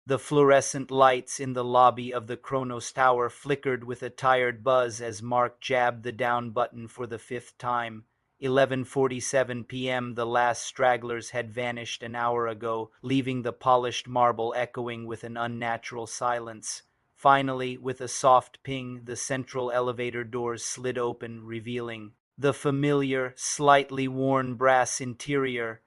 The fluorescent lights in the lobby of the Kronos Tower flickered with a tired buzz as Mark jabbed the down button for the fifth time. 11:47 p.m. The last stragglers had vanished an hour ago, leaving the polished marble echoing with an unnatural silence. Finally, with a soft ping, the central elevator doors slid open, revealing the familiar, slightly worn brass interior.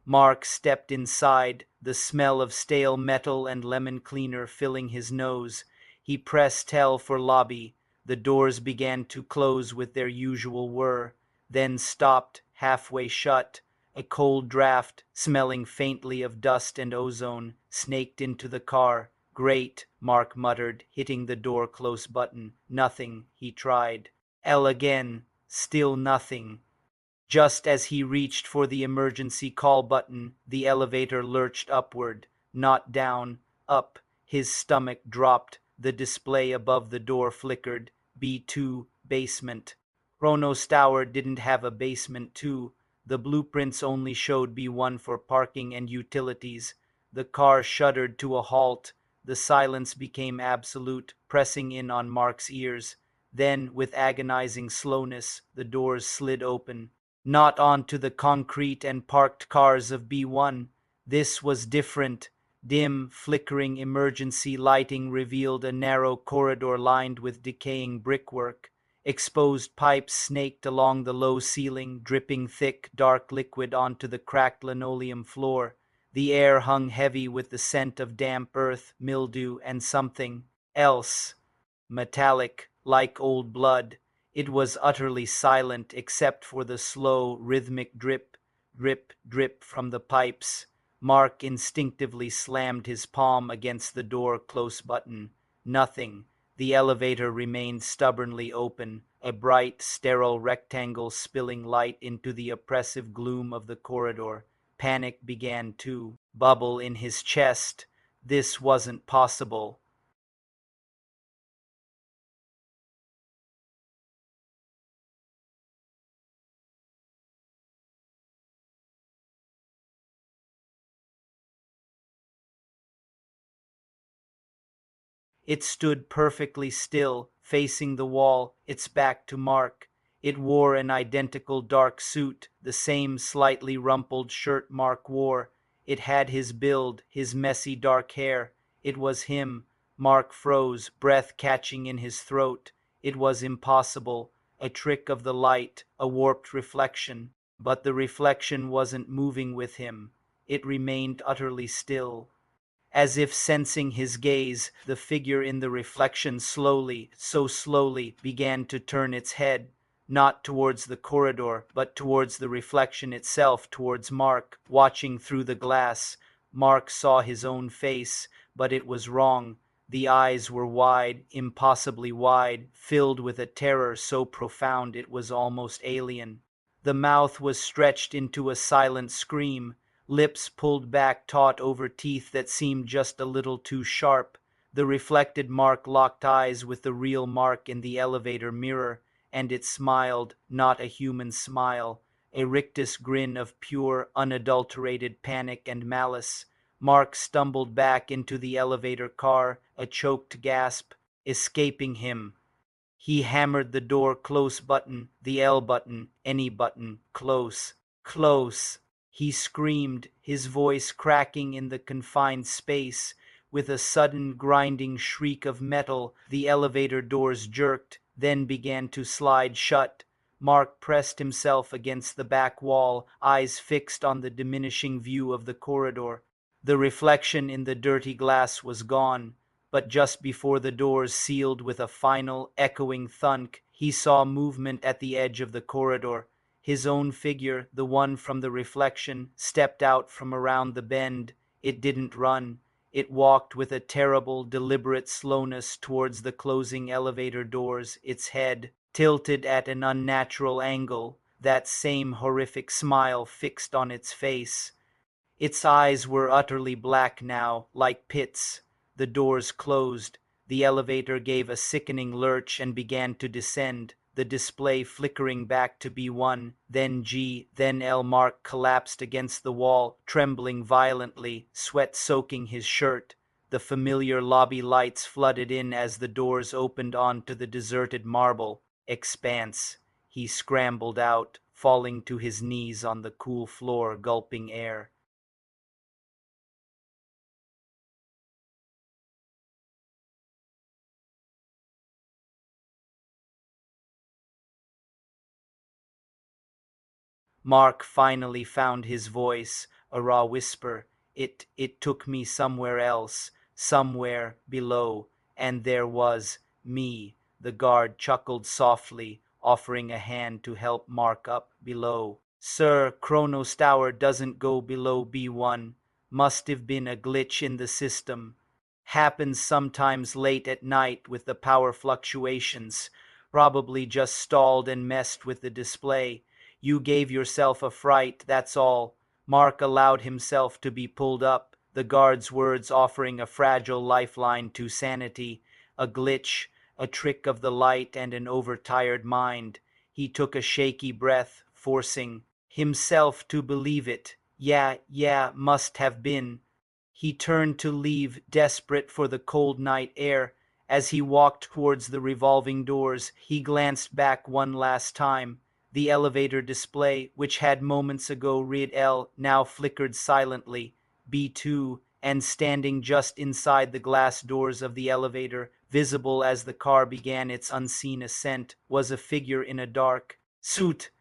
Mark stepped inside, the smell of stale metal and lemon cleaner filling his nose. He pressed L for lobby. The doors began to close with their usual whir, then stopped, halfway shut. A cold draft, smelling faintly of dust and ozone, snaked into the car. Great, Mark muttered, hitting the door close button. Nothing, he tried. L again, still nothing. Just as he reached for the emergency call button, the elevator lurched upward, not down, up. His stomach dropped. The display above the door flickered. B2, basement. Kronos Tower didn't have a basement too. The blueprints only showed B1 for parking and utilities. The car shuddered to a halt. The silence became absolute, pressing in on Mark's ears. Then, with agonizing slowness, the doors slid open. Not onto the concrete and parked cars of B1. This was different. Dim, flickering emergency lighting revealed a narrow corridor lined with decaying brickwork. Exposed pipes snaked along the low ceiling, dripping thick, dark liquid onto the cracked linoleum floor. The air hung heavy with the scent of damp earth, mildew, and something else. Metallic, like old blood. It was utterly silent except for the slow, rhythmic drip, drip, drip from the pipes. Mark instinctively slammed his palm against the door close button. Nothing. The elevator remained stubbornly open, a bright, sterile rectangle spilling light into the oppressive gloom of the corridor. Panic began to bubble in his chest. This wasn't possible. It stood perfectly still, facing the wall, its back to Mark. It wore an identical dark suit, the same slightly rumpled shirt Mark wore. It had his build, his messy dark hair. It was him. Mark froze, breath catching in his throat. It was impossible. A trick of the light, a warped reflection. But the reflection wasn't moving with him. It remained utterly still. As if sensing his gaze, the figure in the reflection slowly, so slowly, began to turn its head, not towards the corridor, but towards the reflection itself, towards Mark, watching through the glass. Mark saw his own face, but it was wrong. The eyes were wide, impossibly wide, filled with a terror so profound it was almost alien. The mouth was stretched into a silent scream, lips pulled back taut over teeth that seemed just a little too sharp. The reflected Mark locked eyes with the real Mark in the elevator mirror, and it smiled, not a human smile, a rictus grin of pure, unadulterated panic and malice. Mark stumbled back into the elevator car, a choked gasp escaping him. He hammered the door close button, the L button, any button, close, close. He screamed, his voice cracking in the confined space. With a sudden grinding shriek of metal, the elevator doors jerked, then began to slide shut. Mark pressed himself against the back wall, eyes fixed on the diminishing view of the corridor. The reflection in the dirty glass was gone, but just before the doors sealed with a final, echoing thunk, he saw movement at the edge of the corridor. His own figure, the one from the reflection, stepped out from around the bend. It didn't run. It walked with a terrible, deliberate slowness towards the closing elevator doors, its head tilted at an unnatural angle, that same horrific smile fixed on its face. Its eyes were utterly black now, like pits. The doors closed. The elevator gave a sickening lurch and began to descend, the display flickering back to B1, then G, then L. Mark collapsed against the wall, trembling violently, sweat soaking his shirt. The familiar lobby lights flooded in as the doors opened onto the deserted marble expanse. He scrambled out, falling to his knees on the cool floor, gulping air. Mark finally found his voice, a raw whisper. It took me somewhere else, somewhere below, and there was me. The guard chuckled softly, offering a hand to help Mark up below. Sir, Kronos Tower doesn't go below B1. Must have been a glitch in the system. Happens sometimes late at night with the power fluctuations. Probably just stalled and messed with the display. You gave yourself a fright, that's all. Mark allowed himself to be pulled up, the guard's words offering a fragile lifeline to sanity. A glitch, a trick of the light and an overtired mind. He took a shaky breath, forcing himself to believe it. Yeah, must have been. He turned to leave, desperate for the cold night air. As he walked towards the revolving doors, he glanced back one last time. The elevator display, which had moments ago read L, now flickered silently. B2, and standing just inside the glass doors of the elevator, visible as the car began its unseen ascent, was a figure in a dark suit.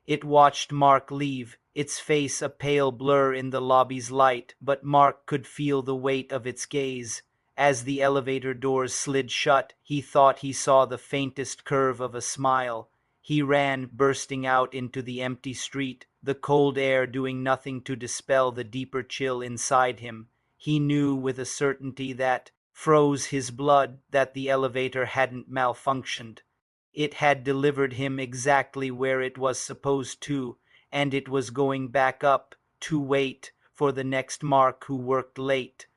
It watched Mark leave, its face a pale blur in the lobby's light, but Mark could feel the weight of its gaze. As the elevator doors slid shut, he thought he saw the faintest curve of a smile. He ran, bursting out into the empty street, the cold air doing nothing to dispel the deeper chill inside him. He knew with a certainty that froze his blood that the elevator hadn't malfunctioned. It had delivered him exactly where it was supposed to, and it was going back up to wait for the next Mark who worked late.